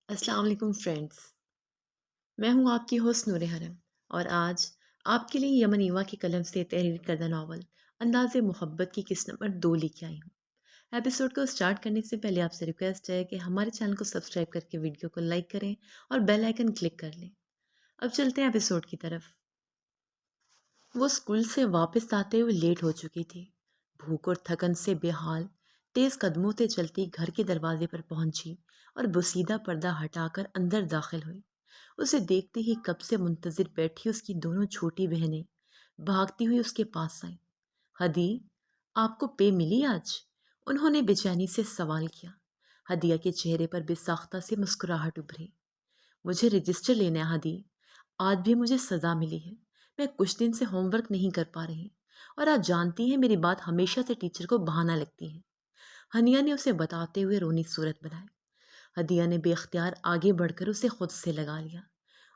السلام علیکم فرینڈز، میں ہوں آپ کی ہوسٹ نور حرم اور آج آپ کے لیے یمن ایوا کی قلم سے تحریر کردہ ناول انداز محبت کی قسط نمبر 2 لے کے آئی ہوں۔ ایپیسوڈ کو سٹارٹ کرنے سے پہلے آپ سے ریکویسٹ ہے کہ ہمارے چینل کو سبسکرائب کر کے ویڈیو کو لائک کریں اور بیل آئیکن کلک کر لیں۔ اب چلتے ہیں ایپیسوڈ کی طرف۔ وہ اسکول سے واپس آتے ہوئے لیٹ ہو چکی تھی۔ بھوک اور تھکن سے بے حال تیز قدموں سے چلتی گھر کے دروازے پر پہنچی اور بوسیدہ پردہ ہٹا کر اندر داخل ہوئی۔ اسے دیکھتے ہی کب سے منتظر بیٹھی اس کی دونوں چھوٹی بہنیں بھاگتی ہوئی اس کے پاس آئیں۔ ہدی، آپ کو پے ملی آج؟ انہوں نے بے چینی سے سوال کیا۔ ہدیہ کے چہرے پر بے ساختہ سے مسکراہٹ ابھری۔ مجھے رجسٹر لینا ہے ہدی، آج بھی مجھے سزا ملی ہے۔ میں کچھ دن سے ہوم ورک نہیں کر پا رہی اور آپ جانتی ہیں میری بات ہمیشہ سے ٹیچر کو بہانہ لگتی ہے۔ ہنیا نے اسے بتاتے ہوئے رونی صورت بنائی۔ ہدیہ نے بے اختیار آگے بڑھ کر اسے خود سے لگا لیا۔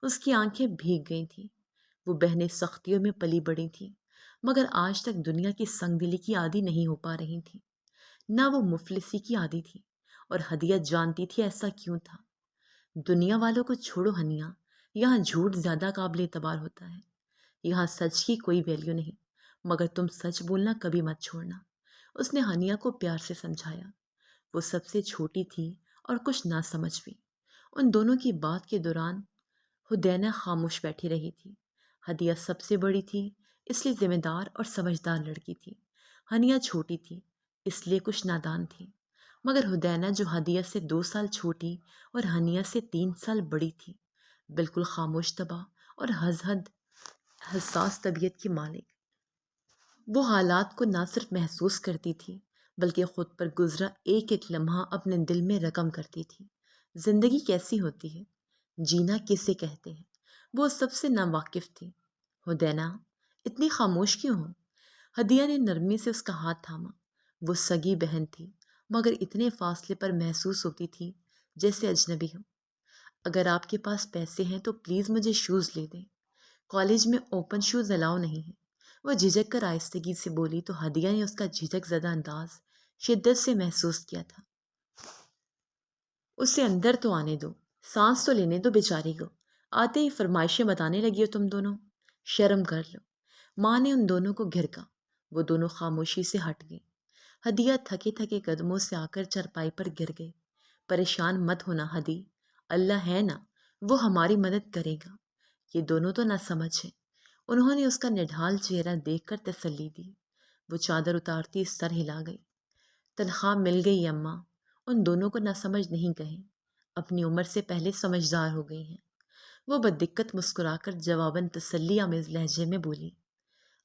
اس کی آنکھیں بھیگ گئی تھیں۔ وہ بہنیں سختیوں میں پلی بڑی تھیں مگر آج تک دنیا کی سنگ دلی کی عادی نہیں ہو پا رہی تھیں، نہ وہ مفلسی کی عادی تھی، اور ہدیہ جانتی تھی ایسا کیوں تھا۔ دنیا والوں کو چھوڑو ہنیا، یہاں جھوٹ زیادہ قابل اعتبار ہوتا ہے۔ یہاں سچ کی کوئی ویلیو نہیں، مگر تم سچ بولنا کبھی مت چھوڑنا۔ اس نے ہنیا کو پیار سے سمجھایا۔ وہ سب سے چھوٹی تھی اور کچھ نہ سمجھ بھی۔ ان دونوں کی بات کے دوران ہدینہ خاموش بیٹھی رہی تھی۔ ہدیہ سب سے بڑی تھی، اس لیے ذمہ دار اور سمجھدار لڑکی تھی۔ ہنیا چھوٹی تھی، اس لیے کچھ نادان تھی۔ مگر ہدینہ جو ہدیہ سے 2 سال چھوٹی اور ہنیا سے 3 سال بڑی تھی، بالکل خاموش طبع اور حد حساس طبیعت کی مالک۔ وہ حالات کو نہ صرف محسوس کرتی تھی بلکہ خود پر گزرا ایک ایک لمحہ اپنے دل میں رقم کرتی تھی۔ زندگی کیسی ہوتی ہے، جینا کسے کہتے ہیں، وہ سب سے ناواقف تھی۔ ہدینہ، اتنی خاموش کیوں ہو؟ ہدیہ نے نرمی سے اس کا ہاتھ تھاما۔ وہ سگی بہن تھی مگر اتنے فاصلے پر محسوس ہوتی تھی جیسے اجنبی ہو۔ اگر آپ کے پاس پیسے ہیں تو پلیز مجھے شوز لے دیں، کالج میں اوپن شوز الاؤ نہیں ہے۔ وہ جھجک کر آہستگی سے بولی تو ہدیہ نے اس کا جھجک زدہ انداز شدت سے محسوس کیا تھا۔ اسے اندر تو آنے دو، سانس تو لینے دو بیچاری کو۔ آتے ہی فرمائشیں بتانے لگی ہو تم دونوں، شرم کر لو۔ ماں نے ان دونوں کو گھرکا۔ وہ دونوں خاموشی سے ہٹ گئی۔ ہدیہ تھکے تھکے قدموں سے آ کر چارپائی پر گر گئی۔ پریشان مت ہونا ہدی، اللہ ہے نا، وہ ہماری مدد کرے گا۔ یہ دونوں تو نہ سمجھ ہیں۔ انہوں نے اس کا نڈھال چہرہ دیکھ کر تسلی دی۔ وہ چادر اتارتی سر ہلا گئی۔ تنخواہ مل گئی اماں، ان دونوں کو نہ سمجھ نہیں کہیں، اپنی عمر سے پہلے سمجھدار ہو گئی ہیں۔ وہ بددقت مسکرا کر جواباً تسلی آمیز لہجے میں بولی۔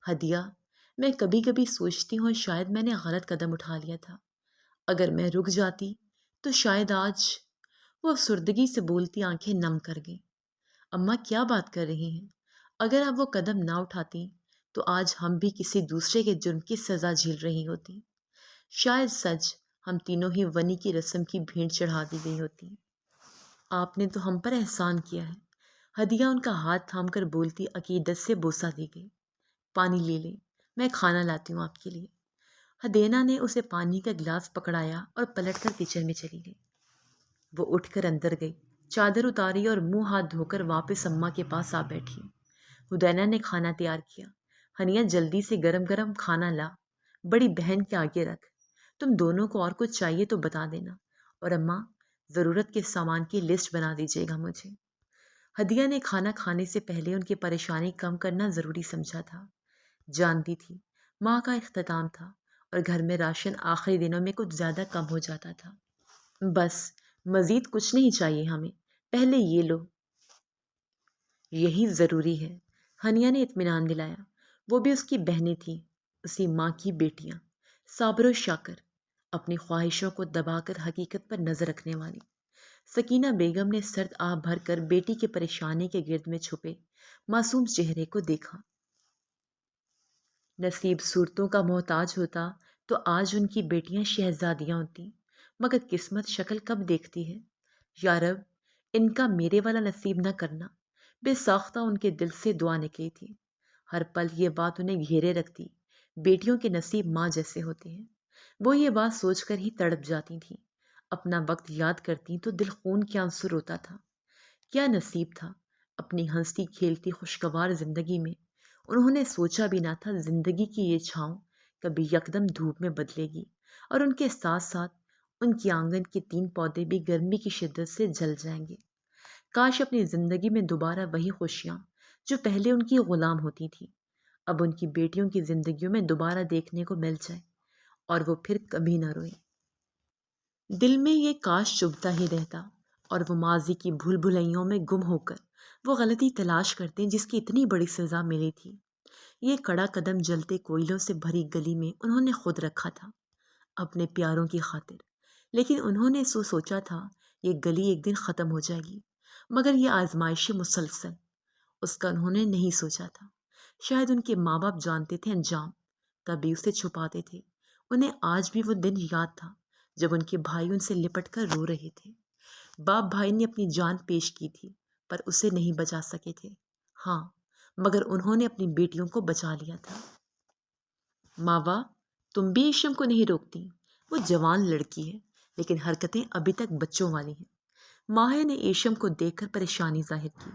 ہدیہ، میں کبھی کبھی سوچتی ہوں شاید میں نے غلط قدم اٹھا لیا تھا۔ اگر میں رک جاتی تو شاید آج… وہ افسردگی سے بولتی آنکھیں نم کر گئی۔ اماں کیا بات کر رہی ہیں؟ اگر آپ وہ قدم نہ اٹھاتی تو آج ہم بھی کسی دوسرے کے جرم کی سزا جھیل رہی ہوتی۔ شاید سچ ہم تینوں ہی ونی کی رسم کی بھینٹ چڑھا دی گئی ہوتی۔ آپ نے تو ہم پر احسان کیا ہے۔ ہدیہ ان کا ہاتھ تھام کر بولتی عقیدت سے بوسہ دی گئی۔ پانی لے لیں، میں کھانا لاتی ہوں آپ کے لیے۔ ہدینہ نے اسے پانی کا گلاس پکڑایا اور پلٹ کر کچن میں چلی گئی۔ وہ اٹھ کر اندر گئی، چادر اتاری اور منہ ہاتھ دھو کر واپس اماں کے پاس آ بیٹھی۔ ہدینہ نے کھانا تیار کیا۔ ہنیا جلدی سے گرم گرم کھانا لا، بڑی بہن کے آگے رکھ۔ تم دونوں کو اور کچھ چاہیے تو بتا دینا، اور اماں ضرورت کے سامان کی لسٹ بنا دیجیے گا مجھے۔ ہدیہ نے کھانا کھانے سے پہلے ان کی پریشانی کم کرنا ضروری سمجھا تھا۔ جانتی تھی ماں کا اختتام تھا اور گھر میں راشن آخری دنوں میں کچھ زیادہ کم ہو جاتا تھا۔ بس مزید کچھ نہیں چاہیے ہمیں، پہلے یہ لو، یہی ضروری ہے۔ ہنیا نے اطمینان دلایا۔ وہ بھی اس کی بہنیں تھیں، اسی ماں کی بیٹیاں، صابر و شاکر، اپنی خواہشوں کو دبا کر حقیقت پر نظر رکھنے والی۔ سکینہ بیگم نے سرد آہ بھر کر بیٹی کی پریشانی کے گرد میں چھپے معصوم چہرے کو دیکھا۔ نصیب صورتوں کا محتاج ہوتا تو آج ان کی بیٹیاں شہزادیاں ہوتی، مگر قسمت شکل کب دیکھتی ہے۔ یا رب، ان کا میرے والا نصیب نہ کرنا۔ بے ساختہ ان کے دل سے دعا نکلی تھی۔ ہر پل یہ بات انہیں گھیرے رکھتی، بیٹیوں کے نصیب ماں جیسے ہوتے ہیں۔ وہ یہ بات سوچ کر ہی تڑپ جاتی تھیں۔ اپنا وقت یاد کرتی تو دل خون کے آنسو روتا تھا۔ کیا نصیب تھا اپنی ہنستی کھیلتی خوشگوار زندگی میں۔ انہوں نے سوچا بھی نہ تھا زندگی کی یہ چھاؤں کبھی یکدم دھوپ میں بدلے گی، اور ان کے ساتھ ساتھ ان کی آنگن کے 3 پودے بھی گرمی کی شدت سے جل جائیں گے۔ کاش اپنی زندگی میں دوبارہ وہی خوشیاں جو پہلے ان کی غلام ہوتی تھی، اب ان کی بیٹیوں کی زندگیوں میں دوبارہ دیکھنے کو مل جائے، اور وہ پھر کبھی نہ روئیں۔ دل میں یہ کاش چبھتا ہی رہتا، اور وہ ماضی کی بھول بھلائیوں میں گم ہو کر وہ غلطی تلاش کرتے جس کی اتنی بڑی سزا ملی تھی۔ یہ کڑا قدم جلتے کوئلوں سے بھری گلی میں انہوں نے خود رکھا تھا اپنے پیاروں کی خاطر، لیکن انہوں نے سوچا تھا یہ گلی ایک دن ختم ہو جائے گی، مگر یہ آزمائش مسلسل، اس کا انہوں نے نہیں سوچا تھا۔ شاید ان کے ماں باپ جانتے تھے انجام، تبھی اسے چھپاتے تھے۔ انہیں آج بھی وہ دن یاد تھا جب ان کے بھائی ان سے لپٹ کر رو رہے تھے۔ باپ بھائی نے اپنی جان پیش کی تھی پر اسے نہیں بچا سکے تھے، ہاں مگر انہوں نے اپنی بیٹیوں کو بچا لیا تھا۔ ماوا، تم بھی ایشم کو نہیں روکتی، وہ جوان لڑکی ہے لیکن حرکتیں ابھی تک بچوں والی ہیں۔ ماہر نے ایشم کو دیکھ کر پریشانی ظاہر کی۔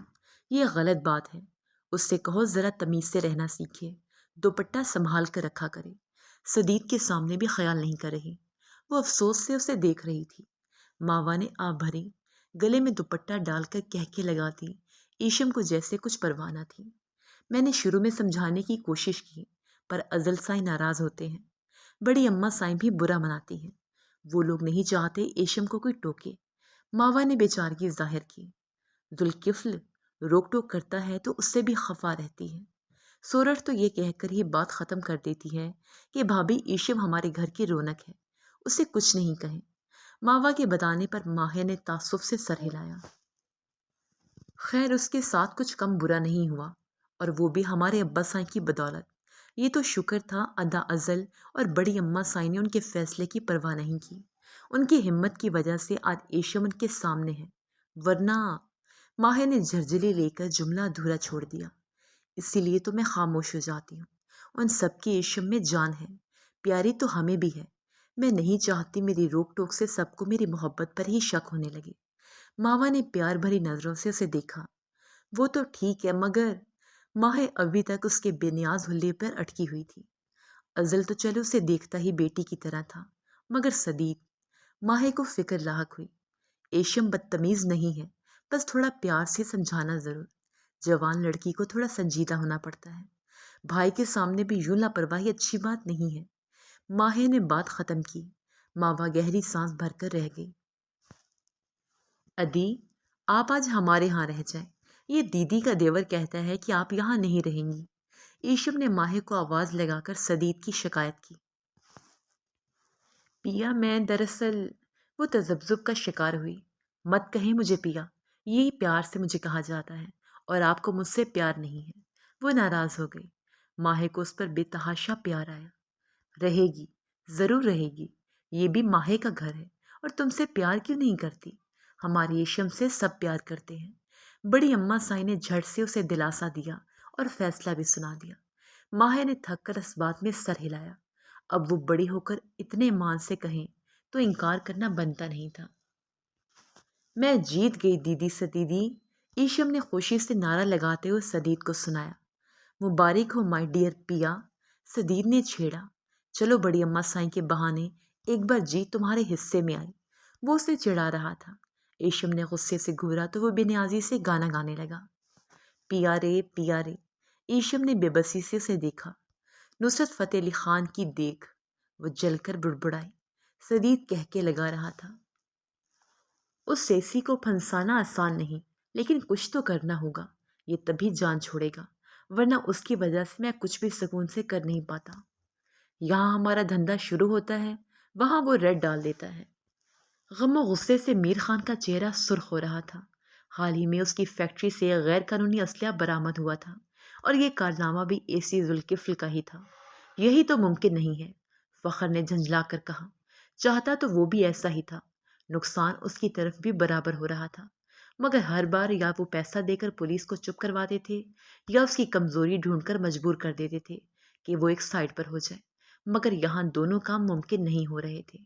یہ غلط بات ہے، اس سے کہو ذرا تمیز سے رہنا سیکھے، دوپٹہ سنبھال کر رکھا کرے۔ سدید کے سامنے بھی خیال نہیں کر رہی، وہ افسوس سے اسے دیکھ رہی تھی۔ ماوا نے آ بھری، گلے میں دوپٹہ ڈال کر کہکے لگاتی ایشم کو جیسے کچھ پرواہ نہ تھی۔ میں نے شروع میں سمجھانے کی کوشش کی پر ازل سائیں ناراض ہوتے ہیں، بڑی اماں سائیں بھی برا مناتی ہیں، وہ لوگ نہیں چاہتے ایشم کو کوئی ٹوکے۔ ماوا نے بیچارگی ظاہر کی۔ ذوالکفل روک ٹوک کرتا ہے تو اس سے بھی خفا رہتی ہے۔ سورٹھ تو یہ کہہ کر ہی بات ختم کر دیتی ہے کہ بھابھی ایشم ہمارے گھر کی رونق ہے، اسے کچھ نہیں کہیں۔ ماوا کے بتانے پر ماہر نے تعصب سے سر ہلایا۔ خیر اس کے ساتھ کچھ کم برا نہیں ہوا، اور وہ بھی ہمارے ابا سائیں کی بدولت۔ یہ تو شکر تھا ادا ازل اور بڑی اماں سائیں نے ان کے فیصلے کی پرواہ نہیں کی۔ ان کی ہمت کی وجہ سے آج ایشم ان کے سامنے ہے، ورنہ… ماہر نے جھرجھری لے کر جملہ ادھورا چھوڑ دیا۔ اسی لیے تو میں خاموش ہو جاتی ہوں، ان سب کی ایشم میں جان ہے، پیاری تو ہمیں بھی ہے۔ میں نہیں چاہتی میری روک ٹوک سے سب کو میری محبت پر ہی شک ہونے لگے۔ ماوا نے پیار بھری نظروں سے اسے دیکھا۔ وہ تو ٹھیک ہے مگر… ماہر ابھی تک اس کے بے نیاز حلے پر اٹکی ہوئی تھی۔ ازل تو چلو اسے دیکھتا ہی بیٹی کی طرح تھا، مگر سدید… ماہر کو فکر لاحق ہوئی۔ ایشم بدتمیز نہیں ہے، بس تھوڑا پیار سے سمجھانا ضرور۔ جوان لڑکی کو تھوڑا سنجیدہ ہونا پڑتا ہے، بھائی کے سامنے بھی یوں لاپرواہی اچھی بات نہیں ہے۔ ماہر نے بات ختم کی۔ ماوا گہری سانس بھر کر رہ گئی۔ ادی، آپ آج ہمارے ہاں رہ جائیں، یہ دیدی کا دیور کہتا ہے کہ آپ یہاں نہیں رہیں گی۔ ایشم نے ماہر کو آواز لگا کر سدید کی شکایت کی۔ پیا، میں دراصل… وہ تذبذب کا شکار ہوئی۔ مت کہیں مجھے پیا، یہی پیار سے مجھے کہا جاتا ہے، اور آپ کو مجھ سے پیار نہیں ہے۔ وہ ناراض ہو گئی۔ ماہر کو اس پر بے تحاشا پیار آیا۔ رہے گی، ضرور رہے گی، یہ بھی ماہر کا گھر ہے، اور تم سے پیار کیوں نہیں کرتی؟ ہماری ایشم سے سب پیار کرتے ہیں۔ بڑی اماں سائیں نے جھٹ سے اسے دلاسا دیا اور فیصلہ بھی سنا دیا۔ ماہر نے تھک کر اس بات میں سر ہلایا۔ اب وہ بڑی ہو کر اتنے مان سے کہیں تو انکار کرنا بنتا نہیں تھا۔ میں جیت گئی دیدی سدیدی، ایشم نے خوشی سے نعرہ لگاتے ہوئے سدید کو سنایا۔ مبارک ہو مائی ڈیئر پیا، سدید نے چھیڑا۔ چلو بڑی اماں سائیں کے بہانے ایک بار جیت تمہارے حصے میں آئی۔ وہ اسے چڑھا رہا تھا۔ ایشم نے غصے سے گھورا تو وہ بے نیازی سے گانا گانے لگا۔ پیا رے، ایشم نے بے بسی سے اسے دیکھا۔ نصرت فتح علی خان کی دیکھ، وہ جل کر بڑبڑائی۔ سدید کہہ کے لگا رہا تھا۔ اس سیسی کو پھنسانا آسان نہیں، لیکن کچھ تو کرنا ہوگا، یہ تبھی جان چھوڑے گا، ورنہ اس کی وجہ سے میں کچھ بھی سکون سے کر نہیں پاتا۔ یہاں ہمارا دھندا شروع ہوتا ہے، وہاں وہ ریڈ ڈال دیتا ہے۔ غم و غصے سے میر خان کا چہرہ سرخ ہو رہا تھا۔ حال ہی میں اس کی فیکٹری سے غیر قانونی اسلحہ برآمد ہوا تھا، اور یہ کارنامہ بھی اسی ذوالکفل کا ہی تھا۔ یہی تو ممکن نہیں ہے، فخر نے جھنجھلا کر کہا۔ چاہتا تو وہ بھی ایسا ہی تھا، نقصان اس کی طرف بھی برابر ہو رہا تھا، مگر ہر بار یا وہ پیسہ دے کر پولیس کو چپ کرواتے تھے یا اس کی کمزوری ڈھونڈ کر مجبور کر دیتے تھے کہ وہ ایک سائڈ پر ہو جائے، مگر یہاں دونوں کام ممکن نہیں ہو رہے تھے۔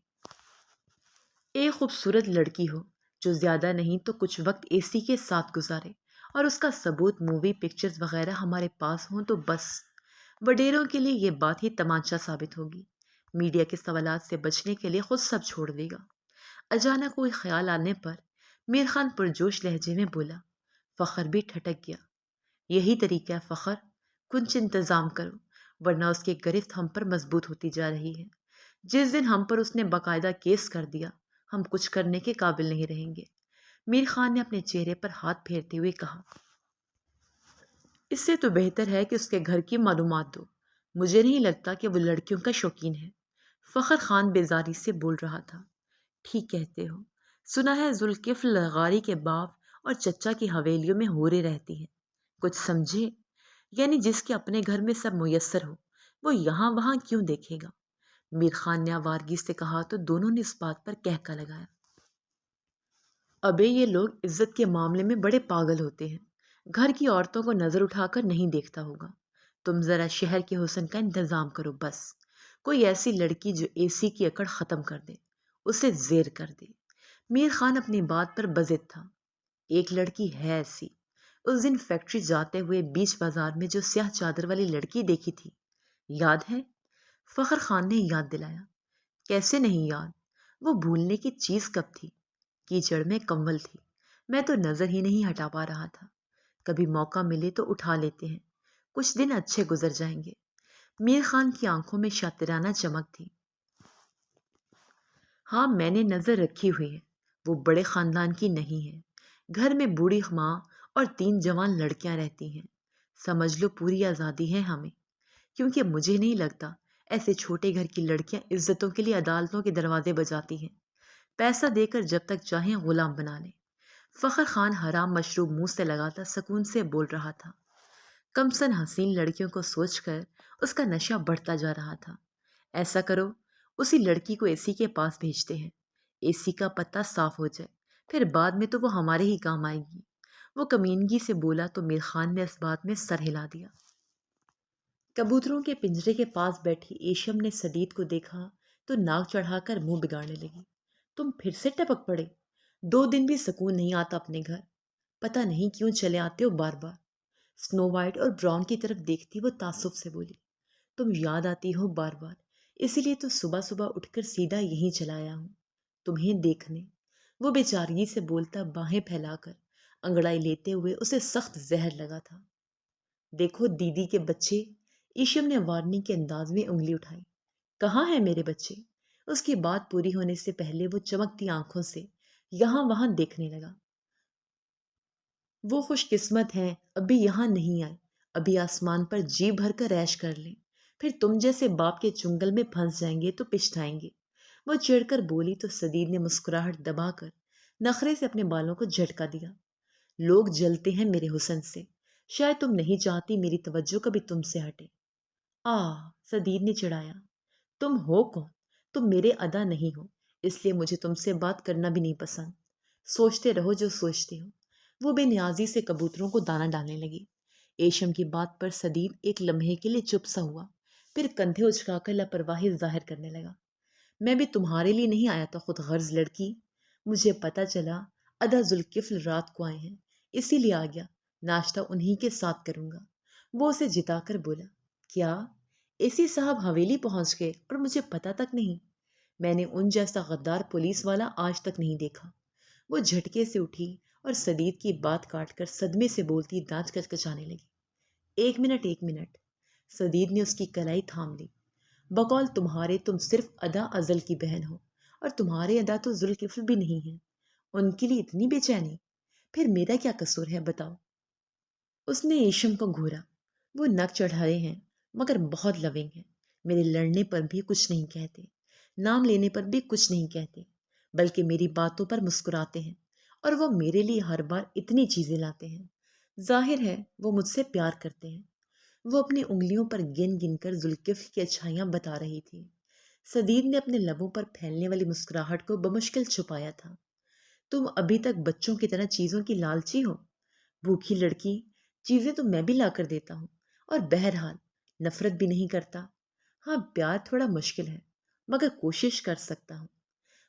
ایک خوبصورت لڑکی ہو جو زیادہ نہیں تو کچھ وقت اے سی کے ساتھ گزارے اور اس کا ثبوت مووی پکچرز وغیرہ ہمارے پاس ہوں تو بس وڈیروں کے لیے یہ بات ہی تمانچہ ثابت ہوگی۔ میڈیا کے سوالات سے بچنے کے لیے خود سب چھوڑ دے گا۔ اچانک کوئی خیال آنے پر میر خان پرجوش لہجے میں بولا۔ فخر بھی ٹھٹک گیا۔ یہی طریقہ ہے فخر، کچھ انتظام کرو ورنہ اس کی گرفت ہم پر مضبوط ہوتی جا رہی ہے۔ جس دن ہم پر اس نے باقاعدہ کیس کر دیا ہم کچھ کرنے کے قابل نہیں رہیں گے۔ میر خان نے اپنے چہرے پر ہاتھ پھیرتے ہوئے کہا۔ اس سے تو بہتر ہے کہ اس کے گھر کی معلومات دو۔ مجھے نہیں لگتا کہ وہ لڑکیوں کا شوقین ہے۔ فخر خان بیزاری سے بول رہا تھا۔ ٹھیک کہتے ہو۔ سنا ہے ذوالکفل غاری کے باپ اور چچا کی حویلیوں میں حوریں رہتی ہیں۔ کچھ سمجھے؟ یعنی جس کے اپنے گھر میں سب میسر ہو وہ یہاں وہاں کیوں دیکھے گا؟ میر خان نے آوارگی سے کہا تو دونوں نے اس بات پر کہکا لگایا۔ ابے یہ لوگ عزت کے معاملے میں بڑے پاگل ہوتے ہیں۔ گھر کی عورتوں کو نظر اٹھا کر نہیں دیکھتا ہوگا۔ تم ذرا شہر کے حسن کا انتظام کرو بس۔ کوئی ایسی لڑکی جو اے سی کی اکڑ ختم کر دے، اسے زیر کر دے۔ میر خان اپنی بات پر بضد تھا۔ ایک لڑکی ہے ایسی۔ اس دن فیکٹری جاتے ہوئے بیچ بازار میں جو سیاہ چادر والی لڑکی دیکھی تھی، یاد ہے؟ فخر خان نے یاد دلایا۔ کیسے نہیں یاد؟ وہ بھولنے کی چیز کب تھی؟ کیچڑ میں کنول تھی۔ میں تو نظر ہی نہیں ہٹا پا رہا تھا۔ کبھی موقع ملے تو اٹھا لیتے ہیں۔ کچھ دن اچھے گزر جائیں گے۔ میر خان کی آنکھوں میں شاطرانہ چمک تھی۔ ہاں میں نے نظر رکھی ہوئی ہے۔ وہ بڑے خاندان کی نہیں ہے۔ گھر میں بوڑھی ماں اور 3 جوان لڑکیاں رہتی ہیں۔ سمجھ لو پوری آزادی ہے ہمیں، کیونکہ مجھے نہیں لگتا ایسے چھوٹے گھر کی لڑکیاں عزتوں کے لیے عدالتوں کے دروازے بجاتی ہیں۔ پیسہ دے کر جب تک چاہیں غلام بنا لیں۔ فخر خان حرام مشروب منہ سے لگاتا سکون سے بول رہا تھا۔ کمسن حسین لڑکیوں کو سوچ کر اس کا نشہ بڑھتا جا رہا تھا۔ ایسا کرو، اسی لڑکی کو اے سی کے پاس بھیجتے ہیں۔ اے سی کا پتہ صاف ہو جائے، پھر بعد میں تو وہ ہمارے ہی کام آئے گی۔ وہ کمینگی سے بولا تو میر خان نے اس بات میں سر ہلا دیا۔ کبوتروں کے پنجرے کے پاس بیٹھی ایشم نے سدید کو دیکھا تو ناک چڑھا کر منہ بگاڑنے لگی۔ تم پھر سے ٹپک پڑے؟ 2 دن بھی سکون نہیں آتا اپنے گھر؟ پتہ نہیں کیوں چلے آتے ہو بار بار۔ سنو وائٹ اور براؤن کی طرف دیکھتی وہ تعصب سے بولی۔ تم یاد آتی ہو بار بار، اسی لیے تو صبح صبح اٹھ کر سیدھا یہیں چلایا ہوں تمہیں دیکھنے۔ وہ بیچارگی سے بولتا باہیں پھیلا کر انگڑائی لیتے ہوئے اسے سخت زہر لگا تھا۔ دیکھو دیدی کے بچے، ایشم نے وارننگ کے انداز میں انگلی اٹھائی۔ کہاں ہے میرے بچے؟ اس کی بات پوری ہونے سے پہلے وہ چمکتی آنکھوں سے یہاں وہاں دیکھنے لگا۔ وہ خوش قسمت ہیں ابھی یہاں نہیں آئے، ابھی آسمان پر جی بھر کر عیش کر لیں، پھر تم جیسے باپ کے چنگل میں پھنس جائیں گے تو پچھتائیں گے۔ وہ چڑھ کر بولی تو سدید نے مسکراہٹ دبا کر نخرے سے اپنے بالوں کو جھٹکا دیا۔ لوگ جلتے ہیں میرے حسن سے، شاید تم نہیں چاہتی میری توجہ کبھی تم سے ہٹے۔ سدید نے چڑھایا۔ تم ہو کون؟ تم میرے ادا نہیں ہو، اس لیے مجھے تم سے بات کرنا بھی نہیں پسند۔ سوچتے رہو جو سوچتے ہو۔ وہ بے نیازی سے کبوتروں کو دانہ ڈالنے لگی۔ ایشم کی بات پر سدید ایک لمحے کے لیے چپ سا ہوا، پھر کندھے اچکا کر لاپرواہی ظاہر کرنے لگا۔ میں بھی تمہارے لیے نہیں آیا تھا خود غرض لڑکی۔ مجھے پتا چلا ادا ذوالکفل رات کو آئے ہیں، اسی لیے آ گیا۔ ناشتہ انہی کے ساتھ کروں گا۔ وہ اسے جتا کر بولا۔ کیا؟ اسی صاحب حویلی پہنچ گئے اور مجھے پتا تک نہیں؟ میں نے ان جیسا غدار پولیس والا آج تک نہیں دیکھا۔ وہ جھٹکے سے اٹھی اور سدید کی بات کاٹ کر صدمے سے بولتی دانت کچکچانے لگی۔ ایک منٹ۔ سدید نے اس کی کلائی تھام لی۔ بقول تمہارے تم صرف ادا ازل کی بہن ہو، اور تمہارے ادا تو ذوالکفل بھی نہیں ہیں۔ ان کے لیے اتنی بے چینی؟ پھر میرا کیا قصور ہے بتاؤ؟ اس نے ایشم کو گھورا۔ وہ نک چڑھائے ہیں مگر بہت لونگ ہیں۔ میرے لڑنے پر بھی کچھ نہیں کہتے، نام لینے پر بھی کچھ نہیں کہتے، بلکہ میری باتوں پر مسکراتے ہیں، اور وہ میرے لیے ہر بار اتنی چیزیں لاتے ہیں۔ ظاہر ہے وہ مجھ سے پیار کرتے ہیں۔ وہ اپنی انگلیوں پر گن گن کر ذوالکفل کی اچھائیاں بتا رہی تھی۔ سدید نے اپنے لبوں پر پھیلنے والی مسکراہٹ کو بمشکل چھپایا تھا۔ تم ابھی تک بچوں کی طرح چیزوں کی لالچی ہو؟ بھوکی لڑکی، چیزیں تو میں بھی لا کر دیتا ہوں، اور بہرحال نفرت بھی نہیں کرتا۔ ہاں پیار تھوڑا مشکل ہے، مگر کوشش کر سکتا ہوں۔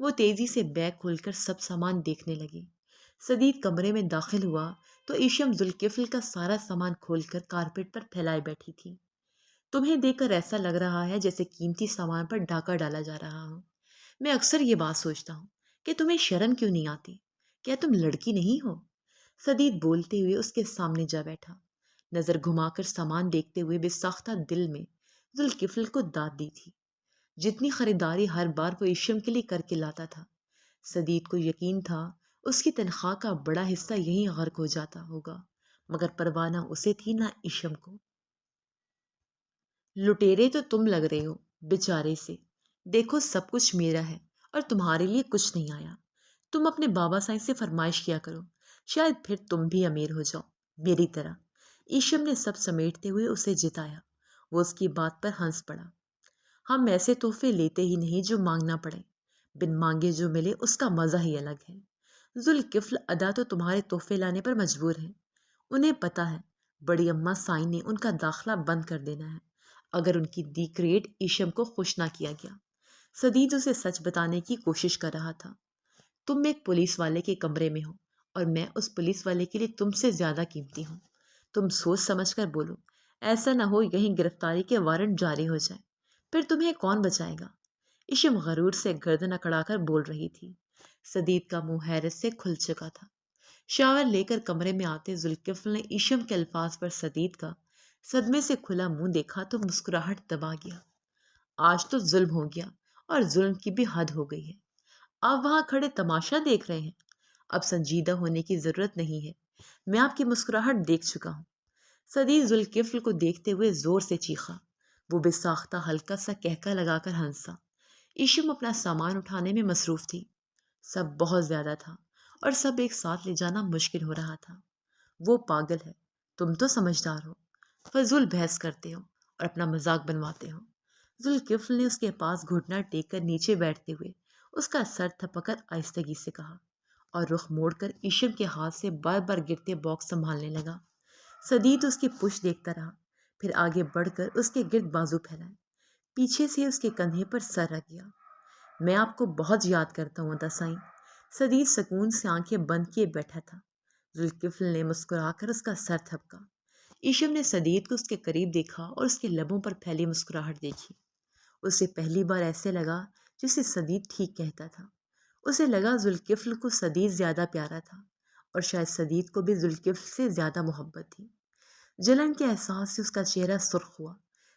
وہ تیزی سے بیگ کھول کر سب سامان دیکھنے لگی۔ سدید کمرے میں داخل ہوا تو ایشم ذوالکفل کا سارا سامان کھول کر کارپیٹ پر پھیلائے بیٹھی تھی۔ تمہیں دیکھ کر ایسا لگ رہا ہے جیسے قیمتی سامان پر ڈاکہ ڈالا جا رہا ہو۔ میں اکثر یہ بات سوچتا ہوں کہ تمہیں شرم کیوں نہیں آتی؟ کیا تم لڑکی نہیں ہو؟ سدید بولتے ہوئے اس کے سامنے جا بیٹھا، نظر گھما کر سامان دیکھتے ہوئے بے ساختہ دل میں ذوالکفل کو داد دی تھی۔ جتنی خریداری ہر بار وہ ایشم کے لیے کر کے لاتا تھا، سدید کو یقین تھا اس کی تنخواہ کا بڑا حصہ یہیں غرق ہو جاتا ہوگا، مگر پرواہ نہ اسے تھی نہ ایشم کو۔ لٹیرے تو تم لگ رہے ہو بیچارے سے، دیکھو سب کچھ میرا ہے اور تمہارے لیے کچھ نہیں آیا۔ تم اپنے بابا سائیں سے فرمائش کیا کرو، شاید پھر تم بھی امیر ہو جاؤ میری طرح۔ ایشم نے سب سمیٹتے ہوئے اسے جتایا۔ وہ اس کی بات پر ہنس پڑا۔ ہم ایسے تحفے لیتے ہی نہیں جو مانگنا پڑے، بن مانگے جو ملے اس کا مزہ ہی الگ ہے۔ ذوالکفل ادا تو تمہارے تحفے لانے پر مجبور ہے۔ انہیں پتا ہے بڑی اماں سائیں نے ان کا داخلہ بند کر دینا ہے اگر ان کی دی گریٹ ایشم کو خوش نہ کیا گیا۔ سدید اسے سچ بتانے کی کوشش کر رہا تھا۔ تم ایک پولیس والے کے کمرے میں ہو اور میں اس پولیس والے کے لیے تم سے زیادہ قیمتی ہوں۔ تم سوچ سمجھ کر بولو، ایسا نہ ہو یہیں گرفتاری کے وارنٹ جاری ہو جائے، پھر تمہیں کون بچائے گا؟ ایشم غرور سے گردن اکڑا کر بول رہی تھی۔ سدید کا منہ حیرت سے کھل چکا تھا۔ شاور لے کر کمرے میں آتے ذوالکفل نے ایشم کے الفاظ پر سدید کا صدمے سے کھلا منہ دیکھا تو مسکراہٹ دبا گیا۔ آج تو ظلم ہو گیا اور ظلم کی بھی حد ہو گئی ہے۔ آپ وہاں کھڑے تماشا دیکھ رہے ہیں، اب سنجیدہ ہونے کی ضرورت نہیں ہے، میں آپ کی مسکراہٹ دیکھ چکا ہوں۔ سدید ذوالکفل کو دیکھتے ہوئے زور سے چیخا۔ وہ بے ساختہ ہلکا سا کہکا لگا کر ہنسا۔ ایشم اپنا سامان اٹھانے میں مصروف تھی۔ سب بہت زیادہ تھا اور سب ایک ساتھ لے جانا مشکل ہو رہا تھا۔ وہ پاگل ہے، تم تو سمجھدار ہو، فضول بحث کرتے ہو اور اپنا مذاق بنواتے ہو۔ ذوالکفل نے اس کے پاس گھٹنا ٹیک کر نیچے بیٹھتے ہوئے اس کا سر تھپک کر آہستگی سے کہا، اور رخ موڑ کر ایشم کے ہاتھ سے بار بار گرتے باکس سنبھالنے لگا۔ سدید اس کی پشت دیکھتا رہا، پھر آگے بڑھ کر اس کے گرد بازو پھیلائے، پیچھے سے اس کے کندھے پر سر رکھ گیا۔ میں آپ کو بہت یاد کرتا ہوں ادا سائیں۔ سدید سکون سے آنکھیں بند کیے بیٹھا تھا۔ ذوالکفل نے مسکرا کر اس کا سر تھپکا۔ ایشم نے سدید کو اس کے قریب دیکھا اور اس کے لبوں پر پھیلی مسکراہٹ دیکھی۔ اسے پہلی بار ایسے لگا جسے سدید ٹھیک کہتا تھا۔ اسے لگا ذوالکفل کو سدید زیادہ پیارا تھا اور شاید سدید کو بھی ذوالکفل سے زیادہ محبت تھی۔ جلن کے احساس سے اس کا چہرہ سرخ ہوا۔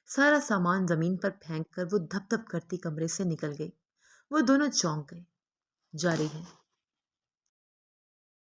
سارا سامان زمین پر پھینک کر وہ دھپ دھپ کرتی کمرے سے نکل گئی۔ وہ دونوں چونک گئے۔ جاری ہے۔